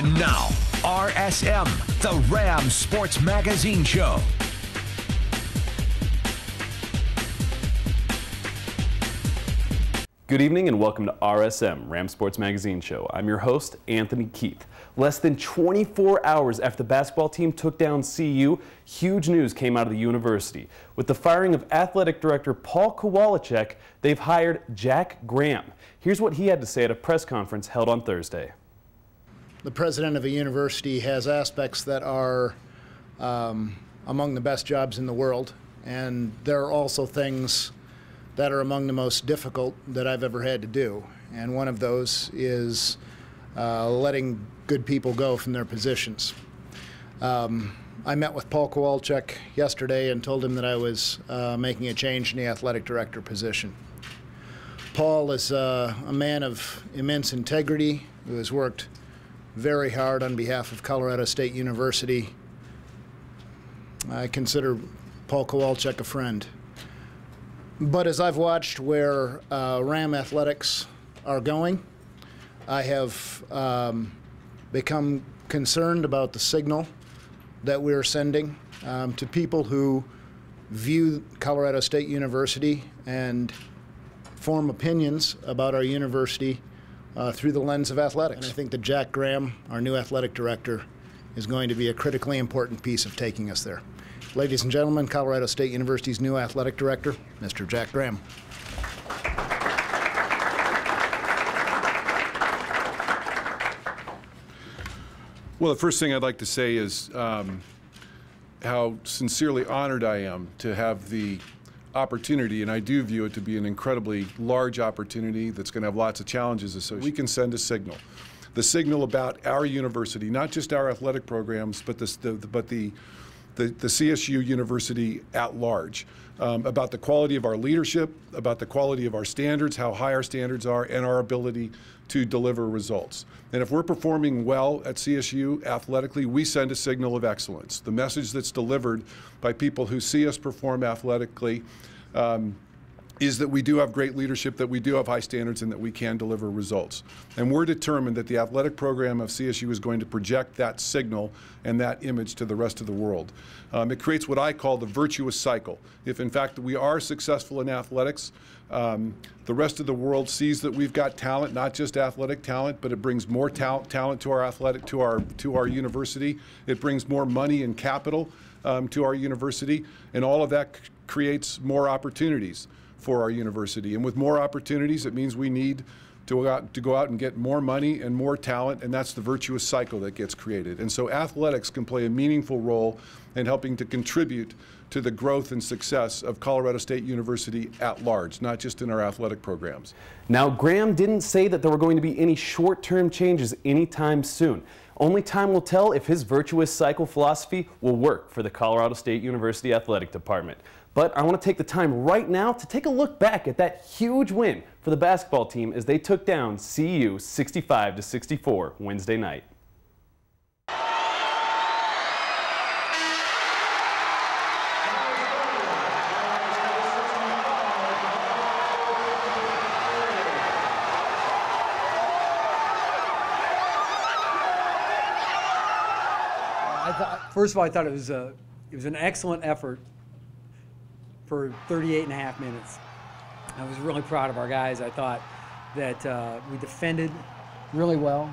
And now, RSM, the Rams Sports Magazine Show. Good evening and welcome to RSM, Rams Sports Magazine Show. I'm your host, Anthony Keith. Less than 24 hours after the basketball team took down CU, huge news came out of the university. With the firing of athletic director Paul Kowalczyk, they've hired Jack Graham. Here's what he had to say at a press conference held on Thursday. The president of a university has aspects that are among the best jobs in the world, and there are also things that are among the most difficult that I've ever had to do. And one of those is letting good people go from their positions. I met with Paul Kowalczyk yesterday and told him that I was making a change in the athletic director position. Paul is a man of immense integrity who has worked very hard on behalf of Colorado State University. I consider Paul Kowalczyk a friend. But as I've watched where Ram athletics are going, I have become concerned about the signal that we're sending to people who view Colorado State University and form opinions about our university through the lens of athletics. And I think that Jack Graham, our new athletic director, is going to be a critically important piece of taking us there. Ladies and gentlemen, Colorado State University's new athletic director, Mr. Jack Graham. Well, the first thing I'd like to say is how sincerely honored I am to have the opportunity, and I do view it to be an incredibly large opportunity that's going to have lots of challenges associated. We can send a signal. The signal about our university, not just our athletic programs, but the CSU University at large, about the quality of our leadership, about the quality of our standards, how high our standards are, and our ability to deliver results. And if we're performing well at CSU athletically, we send a signal of excellence. The message that's delivered by people who see us perform athletically is that we do have great leadership, that we do have high standards, and that we can deliver results. And we're determined that the athletic program of CSU is going to project that signal and that image to the rest of the world. It creates what I call the virtuous cycle. If in fact we are successful in athletics, the rest of the world sees that we've got talent, not just athletic talent, but it brings more talent to our university. It brings more money and capital to our university, and all of that creates more opportunities for our university. And with more opportunities, it means we need to go out and get more money and more talent, and that's the virtuous cycle that gets created. And so athletics can play a meaningful role in helping to contribute to the growth and success of Colorado State University at large, not just in our athletic programs. Now, Graham didn't say that there were going to be any short-term changes anytime soon. Only time will tell if his virtuous cycle philosophy will work for the Colorado State University Athletic Department. But I want to take the time right now to take a look back at that huge win for the basketball team as they took down CU 65-64 Wednesday night. First of all, I thought it was an excellent effort for 38 and a half minutes. I was really proud of our guys. I thought that we defended really well.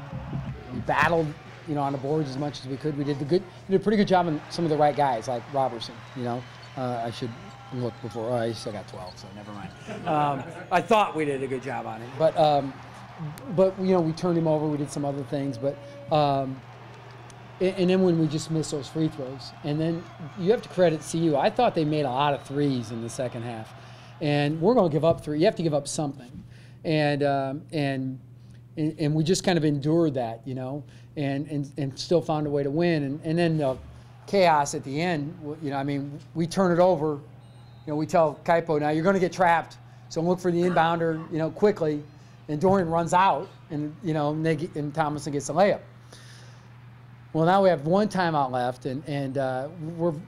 We battled, on the boards as much as we could. We did a pretty good job on some of the right guys, like Robertson. I should look before. Oh, I still got 12, so never mind. I thought we did a good job on it, but we turned him over. We did some other things, but. And then when we just missed those free throws. And then you have to credit CU. I thought they made a lot of threes in the second half. And we're going to give up three. You have to give up something. And we just kind of endured that, and still found a way to win. And then the chaos at the end, we turn it over. We tell Kaipo, now you're going to get trapped, so look for the inbounder, quickly. And Dorian runs out, and, and Thomason gets a layup. Well, now we have one timeout left, and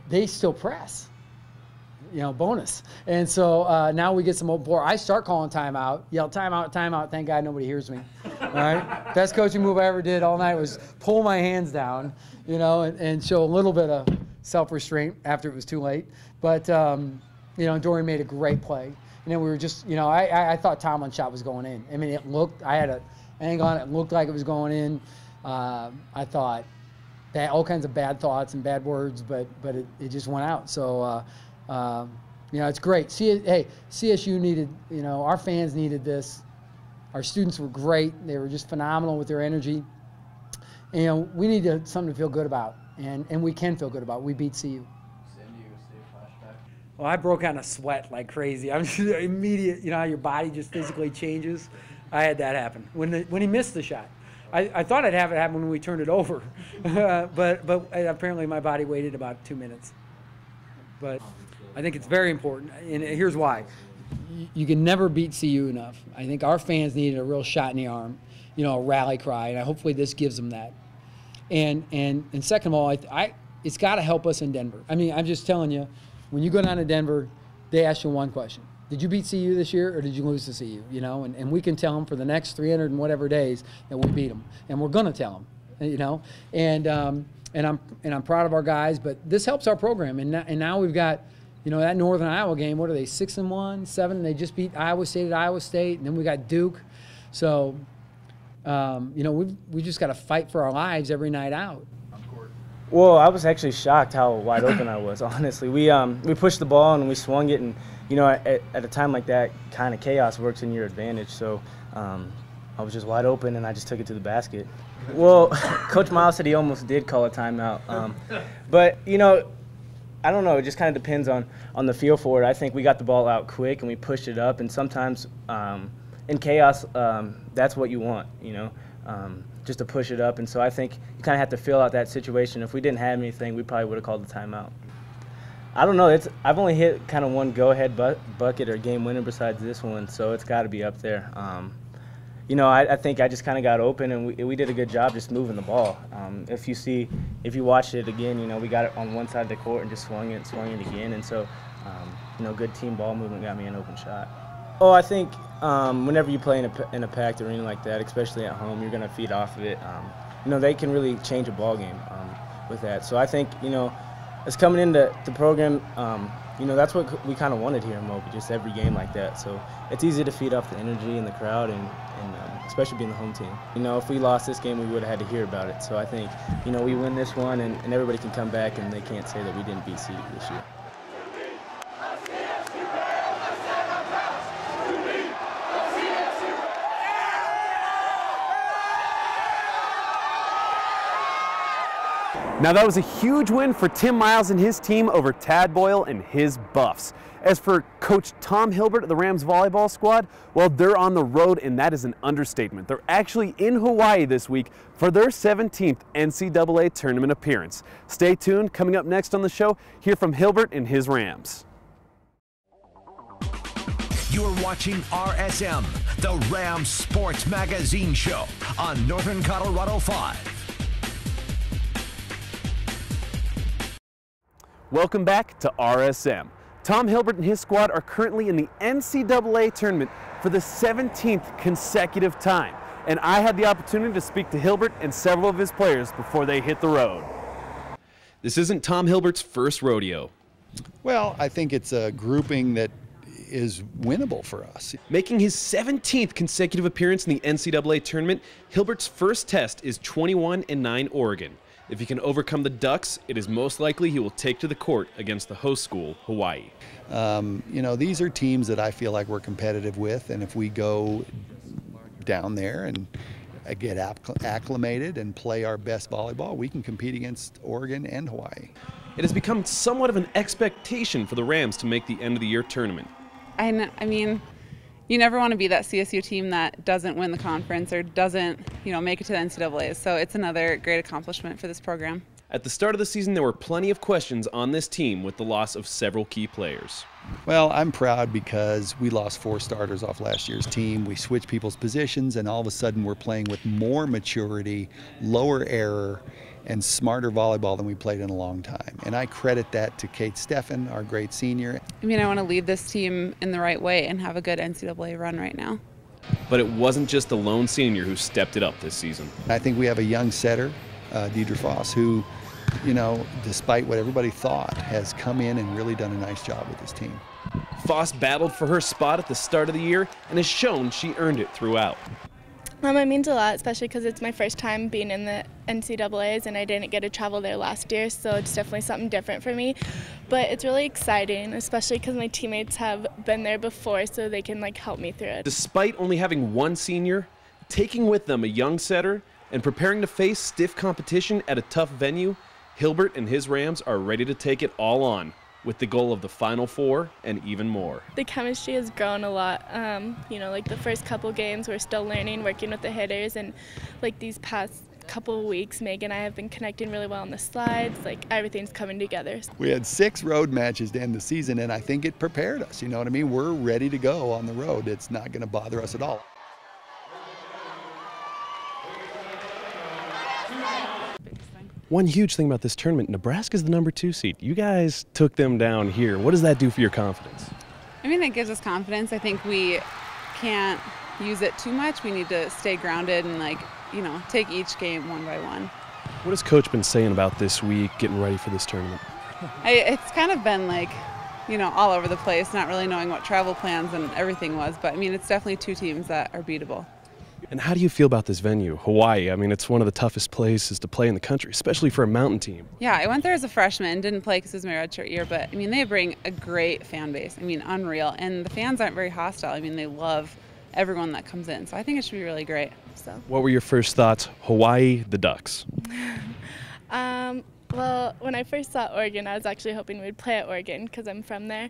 they still press. bonus. And so now we get some more. I start calling timeout, yell timeout, timeout. Thank God nobody hears me. All right. Best coaching move I ever did all night was pull my hands down, and show a little bit of self-restraint after it was too late. But Dorian made a great play. And then we were just, I thought Tomlin's shot was going in. I mean, I had an angle on it. It looked like it was going in. I thought that all kinds of bad thoughts and bad words, but it just went out. So, it's great. CSU needed, our fans needed this. Our students were great. They were just phenomenal with their energy. And we need something to feel good about, and we can feel good about. We beat CU. Well, I broke out in a sweat like crazy. I'm just immediate. You know how your body just physically changes? I had that happen when he missed the shot. I thought I'd have it happen when we turned it over, but apparently my body waited about 2 minutes. But I think it's very important, and here's why. You can never beat CU enough. I think our fans needed a real shot in the arm, a rally cry, and hopefully this gives them that. And second of all, it's got to help us in Denver. I mean, I'm just telling you, when you go down to Denver, they ask you one question. Did you beat CU this year, or did you lose to CU? And we can tell them for the next 300 and whatever days that we beat them, and we're going to tell them, And I'm proud of our guys, but this helps our program. And now we've got, that Northern Iowa game. What are they? 6-1, 7. They just beat Iowa State at Iowa State, and then we got Duke. So, we just got to fight for our lives every night out. Well, I was actually shocked how wide open I was, honestly. We pushed the ball and we swung it, and at a time like that, kind of chaos works in your advantage. So I was just wide open and I just took it to the basket. Well, Coach Miles said he almost did call a timeout, but I don't know. It just kind of depends on the feel for it. I think we got the ball out quick and we pushed it up, and sometimes in chaos, that's what you want, just to push it up. And so I think you kind of have to feel out that situation. If we didn't have anything, we probably would have called the timeout. I don't know. I've only hit kind of one go-ahead bucket or game winner besides this one, so it's got to be up there. I think I just kind of got open, and we did a good job just moving the ball. If you watch it again, we got it on one side of the court and just swung it again. And so, good team ball movement got me an open shot. Oh, I think whenever you play in a packed arena like that, especially at home, you're going to feed off of it. They can really change a ball game with that. So I think, as coming into the program, that's what we kind of wanted here in Moby, just every game like that. So it's easy to feed off the energy in the crowd, and especially being the home team. If we lost this game, we would have had to hear about it. So I think, we win this one, and everybody can come back, and they can't say that we didn't beat CU this year. Now that was a huge win for Tim Miles and his team over Tad Boyle and his Buffs. As for Coach Tom Hilbert of the Rams volleyball squad, well, they're on the road, and that is an understatement. They're actually in Hawaii this week for their 17th NCAA tournament appearance. Stay tuned. Coming up next on the show, hear from Hilbert and his Rams. You're watching RSM, the Rams Sports Magazine Show on Northern Colorado 5. Welcome back to RSM. Tom Hilbert and his squad are currently in the NCAA tournament for the 17th consecutive time. And I had the opportunity to speak to Hilbert and several of his players before they hit the road. This isn't Tom Hilbert's first rodeo. Well, I think it's a grouping that is winnable for us. Making his 17th consecutive appearance in the NCAA tournament, Hilbert's first test is 21-9 Oregon. If he can overcome the Ducks, it is most likely he will take to the court against the host school, Hawaii. These are teams that I feel like we're competitive with, and if we go down there and get acclimated and play our best volleyball, we can compete against Oregon and Hawaii. It has become somewhat of an expectation for the Rams to make the end-of-the-year tournament. I mean, you never want to be that CSU team that doesn't win the conference or doesn't, make it to the NCAAs. So it's another great accomplishment for this program. At the start of the season, there were plenty of questions on this team with the loss of several key players. Well, I'm proud because we lost 4 starters off last year's team. We switched people's positions, and all of a sudden we're playing with more maturity, lower error, and smarter volleyball than we played in a long time. And I credit that to Kate Steffen, our great senior. I mean, I want to lead this team in the right way and have a good NCAA run right now. But it wasn't just the lone senior who stepped it up this season. I think we have a young setter, Deidre Foss, who, you know, despite what everybody thought, has come in and really done a nice job with this team. Foss battled for her spot at the start of the year and has shown she earned it throughout. It means a lot, especially because it's my first time being in the NCAAs and I didn't get to travel there last year, so it's definitely something different for me. But it's really exciting, especially because my teammates have been there before, so they can help me through it. Despite only having one senior, taking with them a young setter and preparing to face stiff competition at a tough venue, Hilbert and his Rams are ready to take it all on, with the goal of the Final Four and even more. The chemistry has grown a lot. The first couple games, we're still learning, working with the hitters, and these past couple of weeks, Meg and I have been connecting really well on the slides. Everything's coming together. We had 6 road matches to end the season, and I think it prepared us. You know what I mean? We're ready to go on the road. It's not going to bother us at all. One huge thing about this tournament, Nebraska's the #2 seed. You guys took them down here. What does that do for your confidence? I mean, it gives us confidence. I think we can't use it too much. We need to stay grounded and take each game one by one. What has Coach been saying about this week, getting ready for this tournament? It's kind of been all over the place, not really knowing what travel plans and everything was. But I mean, it's definitely 2 teams that are beatable. And how do you feel about this venue, Hawaii? I mean, it's one of the toughest places to play in the country, especially for a mountain team. Yeah, I went there as a freshman, didn't play because it was my redshirt year, but I mean, they bring a great fan base. I mean, unreal. And the fans aren't very hostile. I mean, they love everyone that comes in. So I think it should be really great. What were your first thoughts? Hawaii, the Ducks. Well, when I first saw Oregon, I was actually hoping we'd play at Oregon because I'm from there.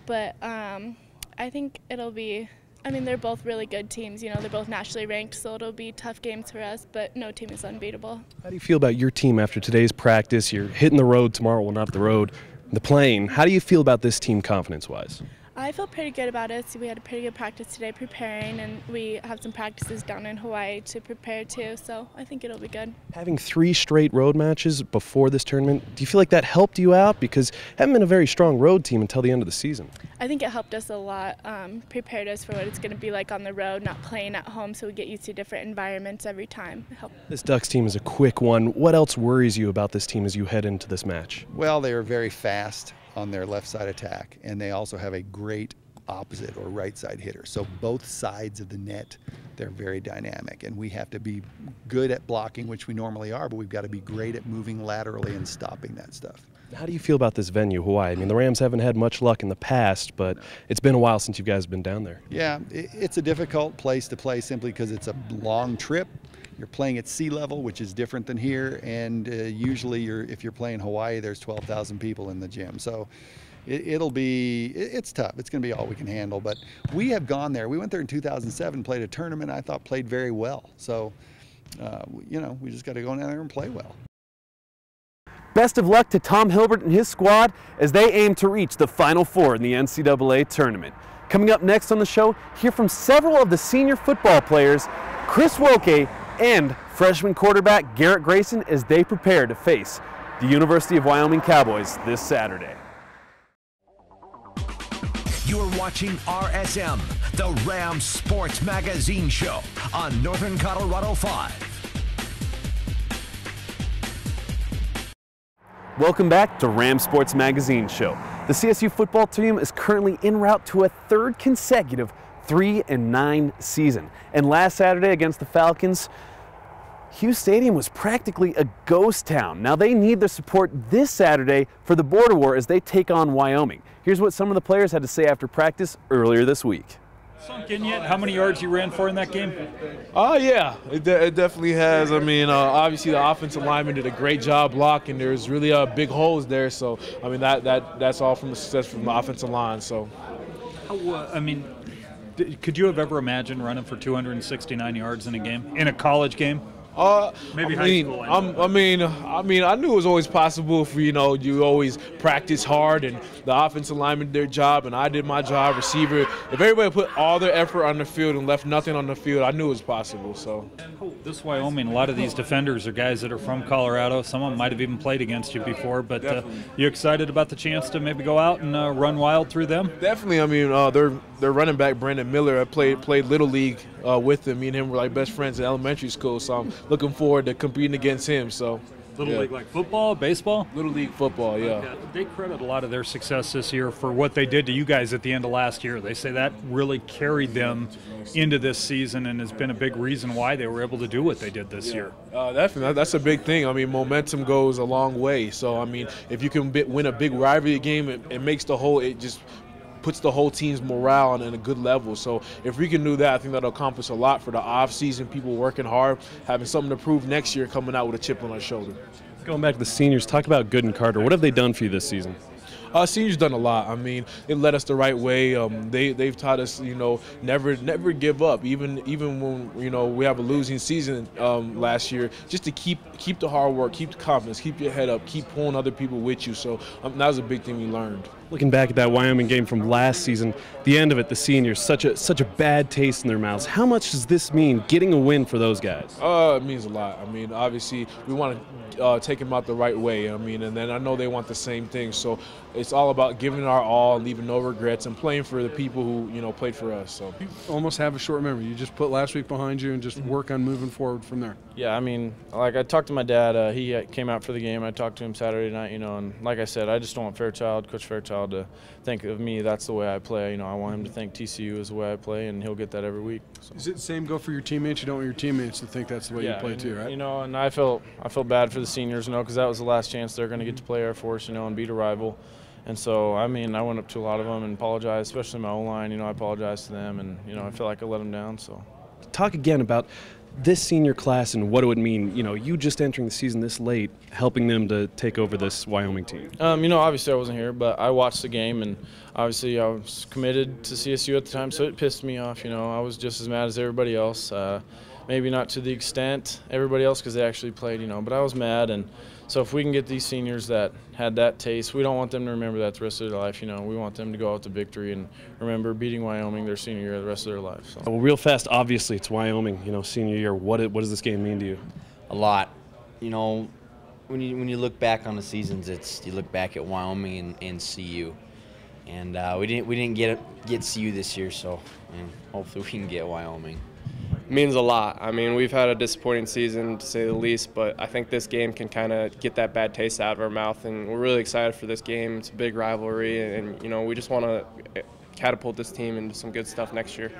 But I think it'll be, they're both really good teams. They're both nationally ranked, so it'll be tough games for us, but no team is unbeatable. How do you feel about your team after today's practice? You're hitting the road tomorrow, well, not the road, the plane. How do you feel about this team confidence-wise? I feel pretty good about it. We had a pretty good practice today preparing, and we have some practices down in Hawaii to prepare too, so I think it'll be good. Having 3 straight road matches before this tournament, do you feel like that helped you out? Because you haven't been a very strong road team until the end of the season. I think it helped us a lot, prepared us for what it's going to be like on the road, not playing at home, so we get used to different environments every time. It helped. This Ducks team is a quick one. What else worries you about this team as you head into this match? Well, they are very fast on their left side attack, and they also have a great opposite or right side hitter. So both sides of the net, they're very dynamic, and we have to be good at blocking, which we normally are, but we've got to be great at moving laterally and stopping that stuff. How do you feel about this venue, Hawaii? I mean, the Rams haven't had much luck in the past, but it's been a while since you guys have been down there. Yeah, it's a difficult place to play simply because it's a long trip. You're playing at sea level, which is different than here, and usually if you're playing Hawaii, there's 12,000 people in the gym. So it's tough. It's going to be all we can handle, but we have gone there. We went there in 2007, played a tournament, I thought played very well. So, we just got to go down there and play well. Best of luck to Tom Hilbert and his squad as they aim to reach the Final Four in the NCAA tournament. Coming up next on the show, hear from several of the senior football players, Chris Woke and freshman quarterback Garrett Grayson, as they prepare to face the University of Wyoming Cowboys this Saturday. You're watching RSM, the Rams Sports Magazine Show on Northern Colorado 5. Welcome back to Rams Sports Magazine Show. The CSU football team is currently en route to a 3rd consecutive 3-9 season. And last Saturday against the Falcons, Hughes Stadium was practically a ghost town. Now they need the support this Saturday for the border war as they take on Wyoming. Here's what some of the players had to say after practice earlier this week. Sunk in yet? How many yards you ran for in that game? Yeah, it definitely has. I mean, obviously the offensive lineman did a great job blocking. There's really big holes there, so I mean that's all from the success from the offensive line. So, could you have ever imagined running for 269 yards in a game, in a college game? Maybe high school. I mean, I knew it was always possible if you always practice hard and the offensive linemen did their job and I did my job, receiver. If everybody put all their effort on the field and left nothing on the field, I knew it was possible. So this Wyoming, a lot of these defenders are guys that are from Colorado. Some of them might have even played against you before. But you excited about the chance to maybe go out and run wild through them? Definitely. I mean, their running back Brandon Miller. I played Little League with him. Me and him were like best friends in elementary school. So I'm looking forward to competing against him. So. Little League, like football, baseball? Little League football, yeah. Okay. They credit a lot of their success this year for what they did to you guys at the end of last year. They say that really carried them into this season and has been a big reason why they were able to do what they did this year. Definitely. That's a big thing. I mean, momentum goes a long way. So, I mean, if you can win a big rivalry game, it makes it just puts the whole team's morale on a good level. So if we can do that, I think that'll accomplish a lot for the off-season, people working hard, having something to prove next year, coming out with a chip on our shoulder. Going back to the seniors, talk about Gooden Carter. What have they done for you this season? Seniors done a lot. I mean, it led us the right way. They've taught us, never give up. Even when we have a losing season last year, just to keep the hard work, keep the confidence, keep your head up, keep pulling other people with you. So that was a big thing we learned. Looking back at that Wyoming game from last season, the end of it, the seniors, such a bad taste in their mouths. How much does this mean, getting a win for those guys? It means a lot. I mean, obviously, we want to take them out the right way. I mean, and then I know they want the same thing. So it's all about giving our all, leaving no regrets, and playing for the people who played for us. So you almost have a short memory. You just put last week behind you and just work on moving forward from there. Yeah, I mean, like I talked to my dad. He came out for the game. I talked to him Saturday night. And like I said, I just don't want Coach Fairchild, to think of me. That's the way I play. I want him to think TCU is the way I play, and he'll get that every week. So. Is it the same go for your teammates? You don't want your teammates to think that's the way you play too, right? And I felt bad for the seniors, because that was the last chance they're going to get to play Air Force, and beat a rival. And so, I mean, I went up to a lot of them and apologized, especially my O-line. I apologized to them, and, I feel like I let them down. So, talk again about this senior class and what it would mean, you just entering the season this late, helping them to take over this Wyoming team. Obviously I wasn't here, but I watched the game, and obviously I was committed to CSU at the time, so it pissed me off. I was just as mad as everybody else. Maybe not to the extent everybody else because they actually played, but I was mad. And so if we can get these seniors that had that taste, we don't want them to remember that the rest of their life. We want them to go out to victory and remember beating Wyoming their senior year the rest of their life. So. Well, real fast, obviously it's Wyoming, senior year. What does this game mean to you? A lot. When you look back on the seasons, you look back at Wyoming and CU, and we didn't get CU this year, so hopefully we can get Wyoming. Means a lot. I mean, we've had a disappointing season, to say the least, but I think this game can kind of get that bad taste out of our mouth, and we're really excited for this game. It's a big rivalry, and we just want to catapult this team into some good stuff next year.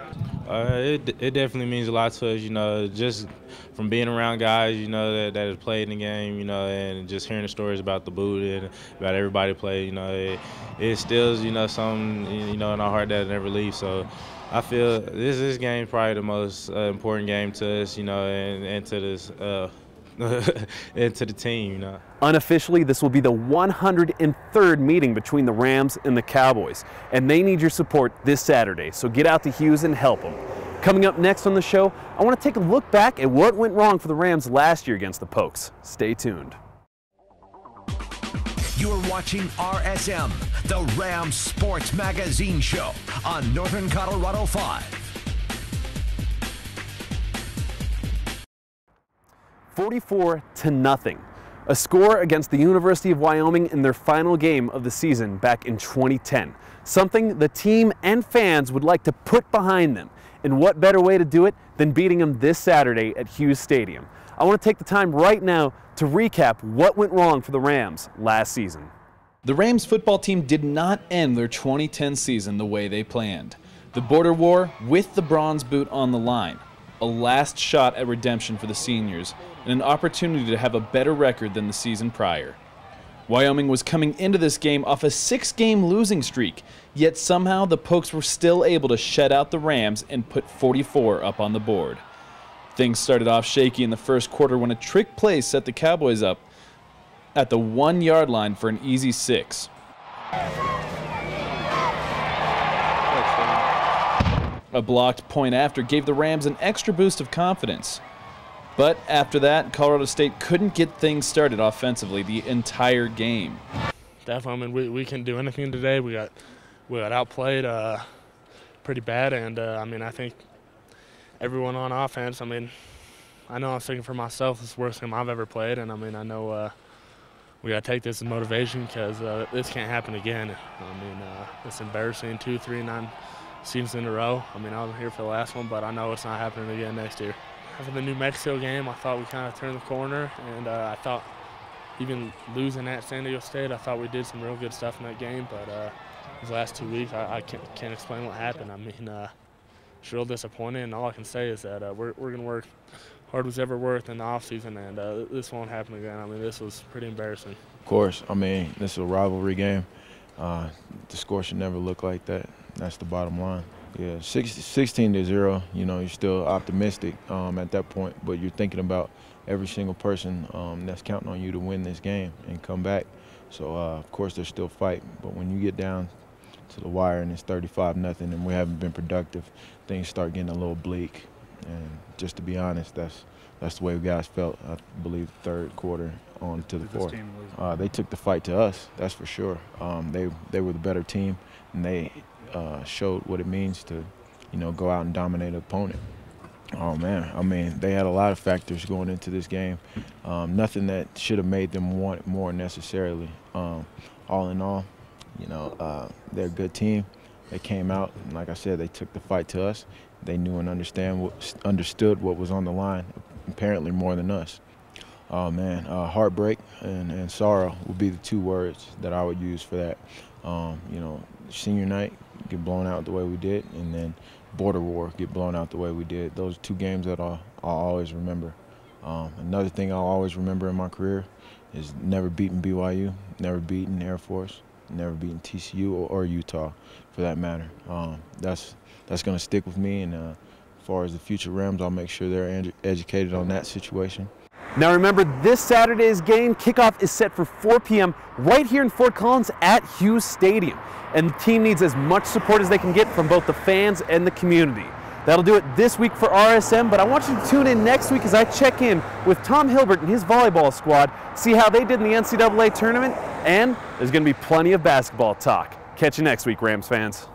It definitely means a lot to us, just from being around guys, that have played in the game, and just hearing the stories about the boot and about everybody play, it instills, something, in our heart that never leaves. So I feel this game is probably the most important game to us, and to this and to the team. Unofficially, this will be the 103rd meeting between the Rams and the Cowboys, and they need your support this Saturday, so get out to Hughes and help them. Coming up next on the show, I want to take a look back at what went wrong for the Rams last year against the Pokes. Stay tuned. You're watching RSM, the Rams Sports Magazine Show on Northern Colorado 5. 44-0. A score against the University of Wyoming in their final game of the season back in 2010. Something the team and fans would like to put behind them. And what better way to do it than beating them this Saturday at Hughes Stadium? I want to take the time right now to recap what went wrong for the Rams last season. The Rams football team did not end their 2010 season the way they planned. The border war with the bronze boot on the line. A last shot at redemption for the seniors, and an opportunity to have a better record than the season prior. Wyoming was coming into this game off a 6-game losing streak, yet somehow the Pokes were still able to shut out the Rams and put 44 up on the board. Things started off shaky in the first quarter when a trick play set the Cowboys up at the 1-yard line for an easy 6. A blocked point after gave the Rams an extra boost of confidence. But after that, Colorado State couldn't get things started offensively the entire game. Definitely. I mean, we couldn't do anything today. We got outplayed pretty bad, and I think everyone on offense. I mean, I know I'm speaking for myself. It's the worst game I've ever played, and I know we got to take this as motivation because this can't happen again. It's embarrassing. 2, 3, 9 seasons in a row. I was here for the last one, but I know it's not happening again next year. After the New Mexico game, I thought we kind of turned the corner, and I thought even losing at San Diego State, I thought we did some real good stuff in that game, but these last 2 weeks, I can't explain what happened. It's real disappointing, and all I can say is that we're going to work hard as ever worked in the offseason, and this won't happen again. this was pretty embarrassing. Of course. This is a rivalry game. The score should never look like that. That's the bottom line. Yeah, 16-0, you're still optimistic at that point, but you're thinking about every single person that's counting on you to win this game and come back. So, of course, there's still fight, but when you get down to the wire and it's 35-0 and we haven't been productive, things start getting a little bleak. And just to be honest, that's the way guys felt, I believe, third quarter on to the fourth. They took the fight to us, that's for sure. They were the better team, and they showed what it means to, go out and dominate an opponent. Oh, man. They had a lot of factors going into this game. Nothing that should have made them want it more necessarily. All in all, they're a good team. They came out, and like I said, they took the fight to us. They knew and understood what was on the line, apparently more than us. Oh, man, heartbreak and sorrow would be the 2 words that I would use for that. Senior night, get blown out the way we did, and then Border War, get blown out the way we did. Those are 2 games that I'll always remember. Another thing I'll always remember in my career is never beating BYU, never beating Air Force, never beating TCU or Utah, for that matter. That's going to stick with me, and as far as the future Rams, I'll make sure they're educated on that situation. Now remember, this Saturday's game kickoff is set for 4 p.m. right here in Fort Collins at Hughes Stadium. And the team needs as much support as they can get from both the fans and the community. That'll do it this week for RSM, but I want you to tune in next week as I check in with Tom Hilbert and his volleyball squad, see how they did in the NCAA tournament, and there's going to be plenty of basketball talk. Catch you next week, Rams fans.